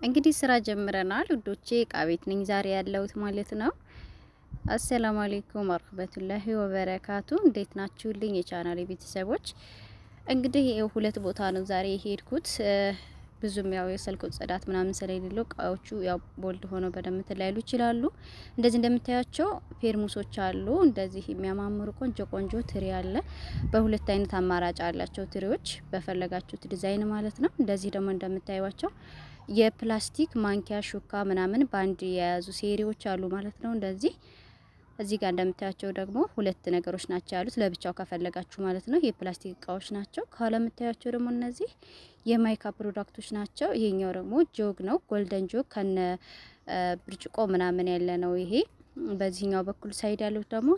እንግዲህ ስራ ጀምረናል ውዶቼ። እቃ ቤት ነኝ ዛሬ ያለሁት ማለት ነው። አሰላሙ አለይኩም ወራህመቱላሂ ወበረካቱ። እንዴት ናችሁልኝ የቻናሌ ቤተሰቦች? እንግዲህ ይሄው ሁለት ቦታ ነው ዛሬ የሄድኩት። ብዙም ያው የስልኩ ጽዳት ምናምን ስለሌለው እቃዎቹ ያው ቦልድ ሆነው በደንብ ተላይሉ ይችላሉ። እንደዚህ እንደምታያቸው ፔርሙሶች አሉ። እንደዚህ የሚያማምሩ ቆንጆ ቆንጆ ትሪ አለ። በሁለት አይነት አማራጭ አላቸው ትሪዎች በፈለጋችሁት ዲዛይን ማለት ነው። እንደዚህ ደግሞ እንደምታዩዋቸው የፕላስቲክ ማንኪያ ሹካ ምናምን ባንድ የያዙ ሴሪዎች አሉ ማለት ነው። እንደዚህ እዚህ ጋር እንደምታያቸው ደግሞ ሁለት ነገሮች ናቸው ያሉት ለብቻው ከፈለጋችሁ ማለት ነው። የፕላስቲክ እቃዎች ናቸው። ከኋላ የምታያቸው ደግሞ እነዚህ የማይካ ፕሮዳክቶች ናቸው። ይሄኛው ደግሞ ጆግ ነው፣ ጎልደን ጆግ ከነ ብርጭቆ ምናምን ያለ ነው ይሄ። በዚህኛው በኩል ሳይድ ያሉት ደግሞ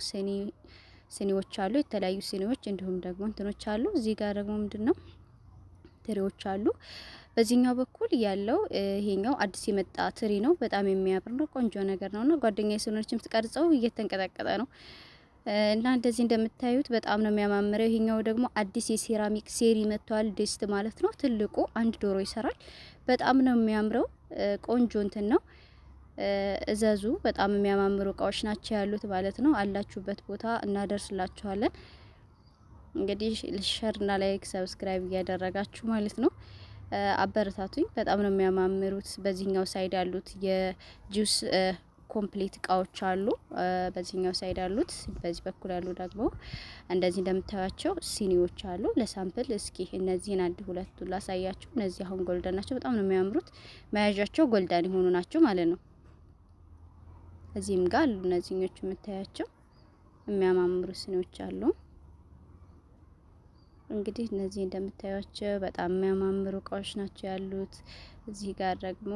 ሲኒዎች አሉ፣ የተለያዩ ሲኒዎች እንዲሁም ደግሞ እንትኖች አሉ። እዚህ ጋር ደግሞ ምንድነው ትሪዎች አሉ። በዚህኛው በኩል ያለው ይሄኛው አዲስ የመጣ ትሪ ነው። በጣም የሚያምር ነው፣ ቆንጆ ነገር ነውና ጓደኛዬ ስለሆነችም ትቀርጸው እየተንቀጠቀጠ ነው። እና እንደዚህ እንደምታዩት በጣም ነው የሚያማምረው። ይሄኛው ደግሞ አዲስ የሴራሚክ ሴሪ መጥቷል። ድስት ማለት ነው። ትልቁ አንድ ዶሮ ይሰራል። በጣም ነው የሚያምረው። ቆንጆ እንትን ነው። እዘዙ። በጣም የሚያማምሩ እቃዎች ናቸው ያሉት ማለት ነው። አላችሁበት ቦታ እናደርስላችኋለን። እንግዲህ ሼር እና ላይክ ሰብስክራይብ እያደረጋችሁ ማለት ነው አበረታቱኝ። በጣም ነው የሚያማምሩት። በዚህኛው ሳይድ ያሉት የጁስ ኮምፕሊት እቃዎች አሉ። በዚህኛው ሳይድ ያሉት፣ በዚህ በኩል ያሉ ደግሞ እንደዚህ እንደምታዩቸው ሲኒዎች አሉ። ለሳምፕል እስኪ እነዚህን አንድ ሁለቱ ላሳያችሁ። እነዚህ አሁን ጎልደን ናቸው። በጣም ነው የሚያምሩት። መያዣቸው ጎልደን የሆኑ ናቸው ማለት ነው። እዚህም ጋር አሉ እነዚህኞቹ የምታያቸው የሚያማምሩ ሲኒዎች አሉ። እንግዲህ እነዚህ እንደምታዩቸው በጣም የሚያማምሩ እቃዎች ናቸው ያሉት። እዚህ ጋር ደግሞ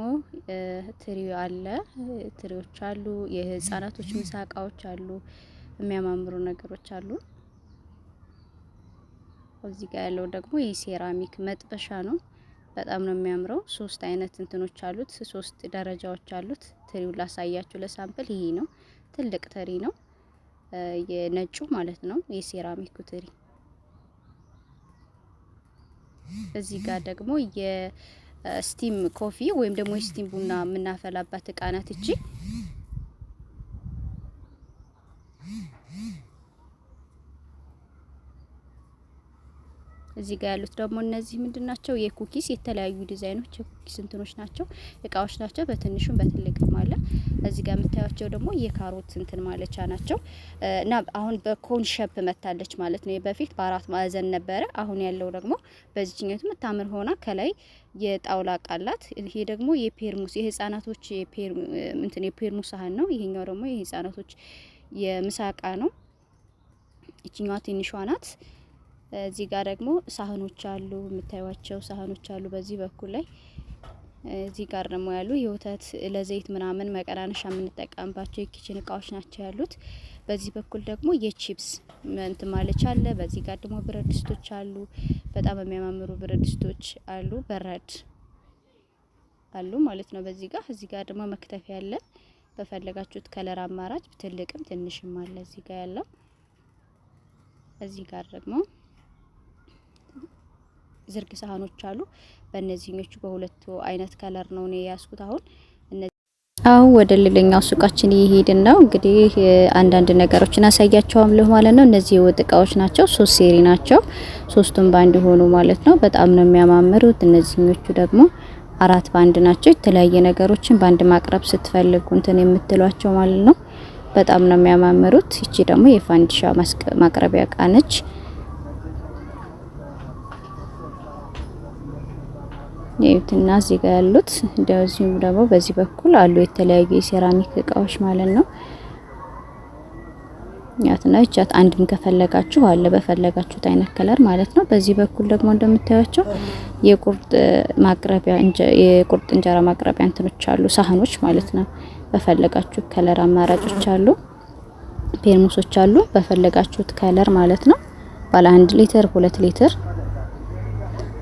ትሪ አለ፣ ትሪዎች አሉ፣ የህፃናቶች ምሳ እቃዎች አሉ፣ የሚያማምሩ ነገሮች አሉ። እዚህ ጋር ያለው ደግሞ የሴራሚክ መጥበሻ ነው። በጣም ነው የሚያምረው። ሶስት አይነት እንትኖች አሉት፣ ሶስት ደረጃዎች አሉት። ትሪው ላሳያችሁ ለሳምፕል። ይሄ ነው ትልቅ ትሪ ነው፣ የነጩ ማለት ነው፣ የሴራሚኩ ትሪ። እዚህ ጋር ደግሞ የስቲም ኮፊ ወይም ደግሞ የስቲም ቡና የምናፈላባት እቃ ናት እቺ። እዚህ ጋር ያሉት ደግሞ እነዚህ ምንድናቸው? የኩኪስ የተለያዩ ዲዛይኖች የኩኪስ እንትኖች ናቸው፣ እቃዎች ናቸው። በትንሹም በትልቅም አለ። እዚህ ጋር የምታዩቸው ደግሞ የካሮት እንትን ማለቻ ናቸው። እና አሁን በኮን ሼፕ መታለች ማለት ነው። በፊት በአራት ማዕዘን ነበረ። አሁን ያለው ደግሞ በዚህኛው የምታምር ሆና ከላይ የጣውላ ቃላት። ይሄ ደግሞ የፔርሙስ የህፃናቶች የፔርሙስ ሳህን ነው። ይሄኛው ደግሞ የህፃናቶች የምሳቃ ነው። እቺኛዋ ትንሿ ናት። እዚህ ጋር ደግሞ ሳህኖች አሉ፣ የምታዩዋቸው ሳህኖች አሉ በዚህ በኩል ላይ። እዚህ ጋር ደግሞ ያሉ የወተት ለዘይት ምናምን መቀናነሻ የምንጠቀምባቸው የኪችን እቃዎች ናቸው ያሉት። በዚህ በኩል ደግሞ የቺፕስ እንትን ማለች አለ። በዚህ ጋር ደግሞ ብረት ድስቶች አሉ፣ በጣም የሚያማምሩ ብረት ድስቶች አሉ፣ በረድ አሉ ማለት ነው። በዚህ ጋር እዚህ ጋር ደግሞ መክተፊያ አለ፣ በፈለጋችሁት ከለር አማራጭ ትልቅም ትንሽም አለ እዚህ ጋር ያለው። እዚህ ጋር ደግሞ ዝርግ ሳህኖች አሉ። በእነዚህኞቹ በሁለቱ አይነት ከለር ነው ነው ያስኩት። አሁን ወደ ሌላኛው ሱቃችን እየሄድን ነው። እንግዲህ አንዳንድ ነገሮችን አሳያችኋለሁ ማለት ነው። እነዚህ የወጥ እቃዎች ናቸው። 3 ሴሪ ናቸው። ሶስቱም ባንድ ሆኑ ማለት ነው። በጣም ነው የሚያማምሩት። እነዚህኞቹ ደግሞ 4 ባንድ ናቸው። የተለያየ ነገሮችን ባንድ ማቅረብ ስትፈልጉ እንትን የምትሏቸው ማለት ነው። በጣም ነው የሚያማምሩት። እቺ ደግሞ የፋንዲሻ ማቅረቢያ እቃ ነች። ይሄትና እዚህ ጋር ያሉት እንደዚሁም ደግሞ በዚህ በኩል አሉ የተለያዩ የሴራሚክ እቃዎች ማለት ነው። ያትና እቻት አንድም ከፈለጋችሁ አለ በፈለጋችሁት አይነት ከለር ማለት ነው። በዚህ በኩል ደግሞ እንደምታዩቸው የቁርጥ እንጀራ ማቅረቢያ እንትኖች አሉ፣ ሳህኖች ማለት ነው። በፈለጋችሁት ከለር አማራጮች አሉ። ፔርሙሶች አሉ በፈለጋችሁት ከለር ማለት ነው። ባለ 1 ሊትር 2 ሊትር።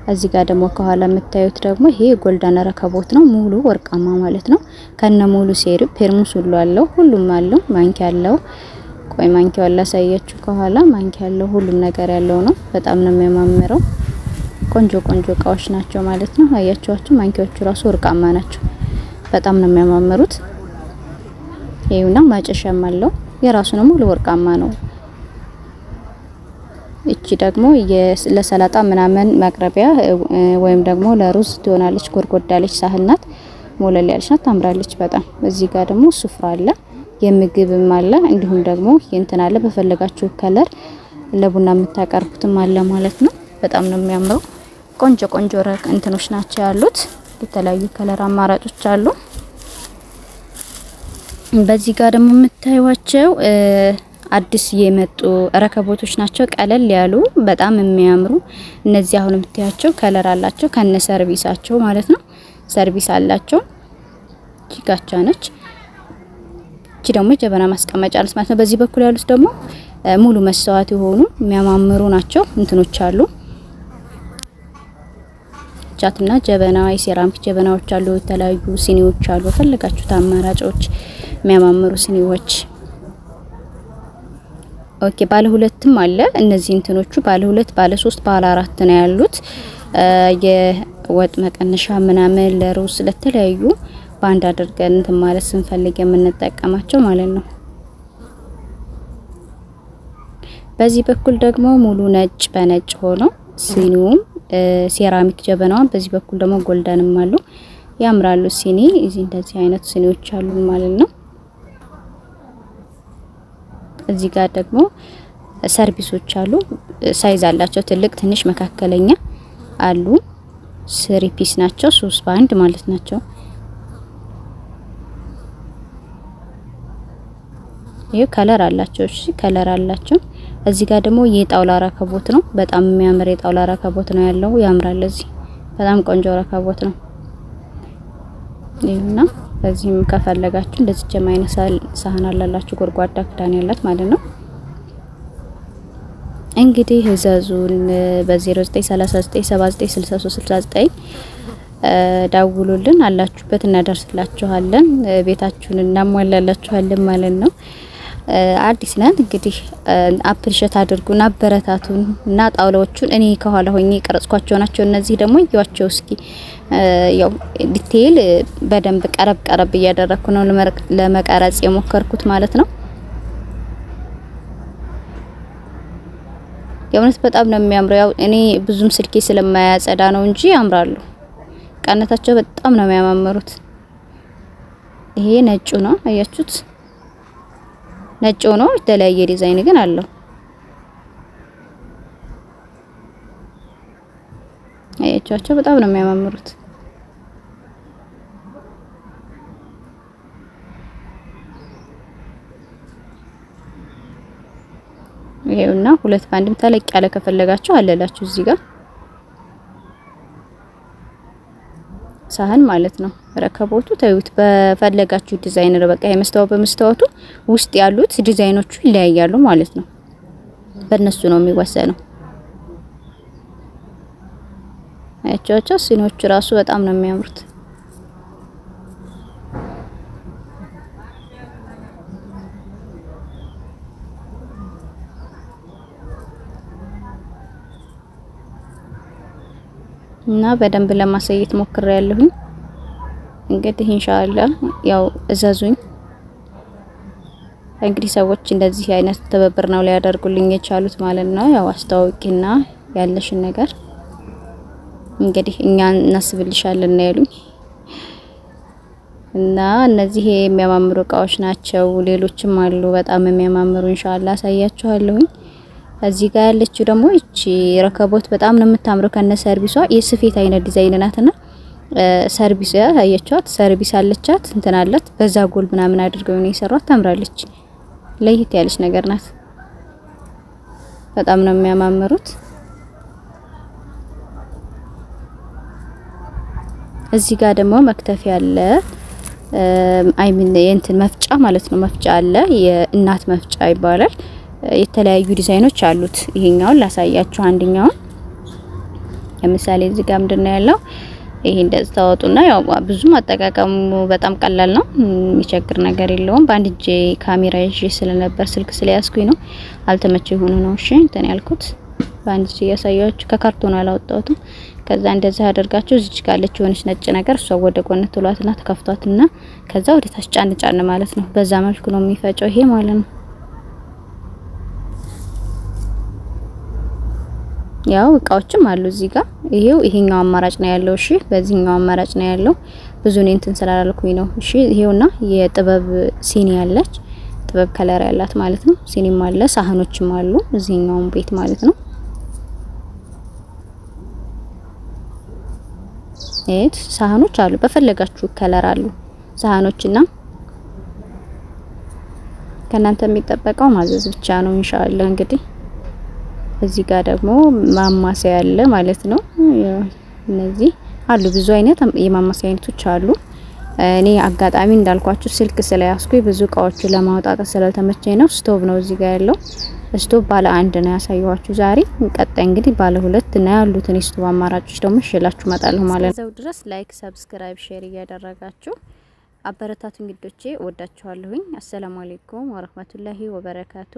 እዚህ ጋር ደግሞ ከኋላ የምታዩት ደግሞ ይሄ ጎልደን ረከቦት ነው፣ ሙሉ ወርቃማ ማለት ነው። ከነ ሙሉ ሴሪው ፔርሙስ ሁሉ አለው፣ ሁሉም አለው። ማንኪያ አለው። ቆይ ማንኪያውን ላሳያችሁ። ከኋላ ማንኪያ አለው፣ ሁሉም ነገር ያለው ነው። በጣም ነው የሚያማምረው። ቆንጆ ቆንጆ እቃዎች ናቸው ማለት ነው። አያችኋቸው? ማንኪያዎቹ ራሱ ወርቃማ ናቸው። በጣም ነው የሚያማምሩት። ይሄውና ማጨሻም አለው የራሱ ነው፣ ሙሉ ወርቃማ ነው። እቺ ደግሞ ለሰላጣ ምናምን ማቅረቢያ ወይም ደግሞ ለሩዝ ትሆናለች። ጎርጎዳለች ሳህን ናት፣ ሞለል ያለች ናት፣ ታምራለች በጣም። እዚህ ጋር ደግሞ ሱፍራ አለ፣ የምግብም አለ፣ እንዲሁም ደግሞ እንትን አለ። በፈለጋችሁ ከለር ለቡና የምታቀርቡትም አለ ማለት ነው። በጣም ነው የሚያምረው። ቆንጆ ቆንጆ እንትኖች ናቸው ያሉት። የተለያዩ ከለር አማራጮች አሉ። በዚህ ጋር ደግሞ የምታዩዋቸው አዲስ የመጡ ረከቦቶች ናቸው። ቀለል ያሉ በጣም የሚያምሩ እነዚህ አሁን የምታያቸው ከለር አላቸው ከነ ሰርቪሳቸው ማለት ነው። ሰርቪስ አላቸው። ቺካቻ ነች። እቺ ደግሞ ጀበና ማስቀመጫ ነች ማለት ነው። በዚህ በኩል ያሉት ደግሞ ሙሉ መስዋዕት የሆኑ የሚያማምሩ ናቸው። እንትኖች አሉ ጃትና ጀበና፣ የሴራሚክ ጀበናዎች አሉ። የተለያዩ ሲኒዎች አሉ። ፈለጋችሁት አማራጮች የሚያማምሩ ሲኒዎች። ኦኬ ባለ ሁለትም አለ። እነዚህ እንትኖቹ ባለ ሁለት፣ ባለ 3፣ ባለ 4 ነው ያሉት። የወጥ መቀነሻ ምናምን ለሩዝ ለተለያዩ ባንድ አድርገን እንትን ማለት ስንፈልግ የምንጠቀማቸው ማለት ነው። በዚህ በኩል ደግሞ ሙሉ ነጭ በነጭ ሆኖ ሲኒውም ሴራሚክ ጀበናውን፣ በዚህ በኩል ደግሞ ጎልደንም አሉ። ያምራሉ ሲኒ። እዚህ እንደዚህ አይነት ሲኒዎች አሉ ማለት ነው። እዚህ ጋር ደግሞ ሰርቪሶች አሉ። ሳይዝ አላቸው። ትልቅ፣ ትንሽ፣ መካከለኛ አሉ። 3 ፒስ ናቸው። 3 በአንድ ማለት ናቸው። ይሄ ከለር አላቸው። እሺ ከለር አላቸው። እዚህ ጋር ደግሞ የጣውላ ረከቦት ነው። በጣም የሚያምር የጣውላ ረከቦት ነው ያለው። ያምራል። እዚህ በጣም ቆንጆ ረከቦት ነው። ይሄና በዚህም ከፈለጋችሁ እንደዚህ ጀማይነ ሳህን አላላችሁ ጎርጓዳ ክዳን ያላት ማለት ነው። እንግዲህ እዘዙን በ0939796369 ዳውሉልን። አላችሁበት እናደርስላችኋለን። ቤታችሁን እናሟላላችኋለን ማለት ነው። አዲስ ነን እንግዲህ አፕሪሼት አድርጉን፣ አበረታቱን እና ጣውላዎቹን እኔ ከኋላ ሆኜ ቀረጽኳቸው ናቸው። እነዚህ ደግሞ ይዋቸው እስኪ ያው ዲቴይል በደንብ ቀረብ እያደረኩ ነው ለመቀረጽ የሞከርኩት ማለት ነው። የእውነት በጣም ነው የሚያምረው። ያው እኔ ብዙም ስልኬ ስለማያጸዳ ነው እንጂ ያምራሉ። ቀነታቸው በጣም ነው የሚያማምሩት። ይሄ ነጩ ነው አያችሁት? ነጭ ሆኖ የተለያየ ዲዛይን ግን አለው። አያችኋቸው? በጣም ነው የሚያማምሩት። ይሄውና ሁለት ባንድም ተለቅ ያለ ከፈለጋችሁ አለላችሁ እዚህ ጋር ሳህን ማለት ነው። ረከቦቱ ታዩት በፈለጋችሁ ዲዛይን ነው። በቃ የመስታወት በመስታወቱ ውስጥ ያሉት ዲዛይኖቹ ይለያያሉ ማለት ነው። በእነሱ ነው የሚወሰነው። አያቸው ሲኒዎቹ ራሱ በጣም ነው የሚያምሩት። እና በደንብ ለማሳየት ሞክሬያለሁኝ። እንግዲህ ኢንሻአላህ ያው እዘዙኝ። እንግዲህ ሰዎች እንደዚህ አይነት ትብብር ነው ሊያደርጉልኝ የቻሉት ማለት ነው። ያው አስተዋውቂና ያለሽን ነገር እንግዲህ እኛ እናስብልሻለን ነው ያሉኝ። እና እነዚህ የሚያማምሩ እቃዎች ናቸው። ሌሎችም አሉ በጣም የሚያማምሩ ኢንሻአላህ አሳያችኋለሁኝ። እዚህ ጋር ያለችው ደግሞ እቺ ረከቦት በጣም ነው የምታምረው ከነ ሰርቪሷ። የስፌት አይነት ዲዛይን ናትና ሰርቪስ ያያችኋት፣ ሰርቪስ አለቻት፣ እንትን አላት። በዛ ጎል ምናምን አድርገው ነው የሰሯት። ታምራለች። ለየት ያለች ነገር ናት። በጣም ነው የሚያማምሩት። እዚህ ጋር ደግሞ መክተፊያ አለ። አይሚን የእንትን መፍጫ ማለት ነው። መፍጫ አለ። የእናት መፍጫ ይባላል። የተለያዩ ዲዛይኖች አሉት። ይሄኛውን ላሳያችሁ። አንደኛውን ለምሳሌ እዚህ ጋር ምንድነው ያለው? ይሄ እንደዚህ ታወጡና ያው ብዙም አጠቃቀሙ በጣም ቀላል ነው። የሚቸግር ነገር የለውም። በአንድ እጄ ካሜራ ይዤ ስለነበር ስልክ ስለያዝኩኝ ነው አልተመቸኝ ሆኖ ነው እሺ እንትን ያልኩት። በአንድ እጄ ያሳያችሁ። ከካርቶን አላወጣሁትም። ከዛ እንደዚህ አድርጋችሁ እዚች ጋለች የሆነች ነጭ ነገር እሷ ወደ ጎን ትሏትና ተከፍቷትና ከዛ ወደ ታች ጫን ጫን ማለት ነው። በዛ መልኩ ነው የሚፈጨው ይሄ ማለት ነው። ያው እቃዎችም አሉ እዚህ ጋር ይሄኛው አማራጭ ነው ያለው። እሺ በዚህኛው አማራጭ ነው ያለው። ብዙ ነው እንትን ስላላልኩኝ ነው። እሺ ይሄውና የጥበብ ሲኒ ያለች ጥበብ ከለር ያላት ማለት ነው። ሲኒም አለ ሳህኖችም አሉ እዚህኛው ቤት ማለት ነው። ሳህኖች አሉ በፈለጋችሁ ከለር አሉ ሳህኖችና ከናንተ የሚጠበቀው ማዘዝ ብቻ ነው ኢንሻአላህ። እንግዲህ እዚህ ጋር ደግሞ ማማሰያ አለ ማለት ነው። እነዚህ አሉ ብዙ አይነት የማማሰያ አይነቶች አሉ። እኔ አጋጣሚ እንዳልኳችሁ ስልክ ስለያዝኩኝ ብዙ እቃዎቹ ለማውጣት ስለተመቸኝ ነው። ስቶቭ ነው እዚህ ጋር ያለው። ስቶቭ ባለ 1 ነው ያሳየኋችሁ ዛሬ። ቀጣይ እንግዲህ ባለ 2 እና ያሉትን ስቶቭ አማራጮች ደግሞ እሽላችሁ መጣለሁ ማለት ነው። እዛው ድረስ ላይክ፣ ሰብስክራይብ፣ ሼር እያደረጋችሁ አበረታቱ እንግዶቼ። ወዳችኋለሁኝ። አሰላሙ አለይኩም ወራህመቱላሂ ወበረካቱ።